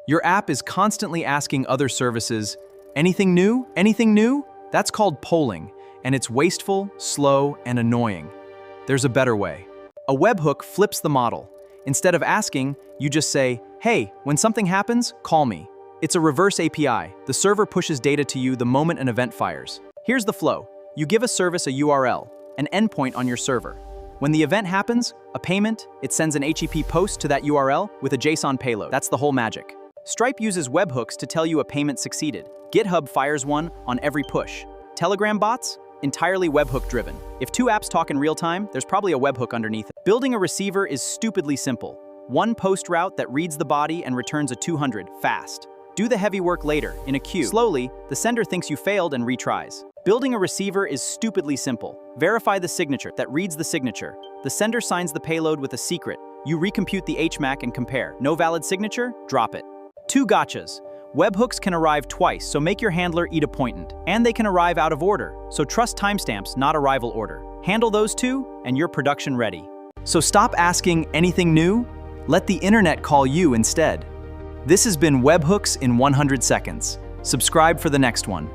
Your app is constantly asking other services, anything new? Anything new? That's called polling, and it's wasteful, slow, and annoying. There's a better way. A webhook flips the model. Instead of asking, you just say, hey, when something happens, call me. It's a reverse API. The server pushes data to you the moment an event fires. Here's the flow. You give a service a URL, an endpoint on your server. When the event happens, a payment, it sends an HTTP post to that URL with a JSON payload. That's the whole magic. Stripe uses webhooks to tell you a payment succeeded. GitHub fires one on every push. Telegram bots? Entirely webhook driven. If two apps talk in real time, there's probably a webhook underneath it. Building a receiver is stupidly simple. One post route that reads the body and returns a 200, fast. Do the heavy work later, in a queue. Slowly, the sender thinks you failed and retries. Building a receiver is stupidly simple. Verify the signature that reads the signature. The sender signs the payload with a secret. You recompute the HMAC and compare. No valid signature? Drop it. 2 gotchas. Webhooks can arrive twice, so make your handler idempotent. And they can arrive out of order, so trust timestamps, not arrival order. Handle those 2, and you're production ready. So stop asking anything new? Let the internet call you instead. This has been Webhooks in 100 seconds. Subscribe for the next one.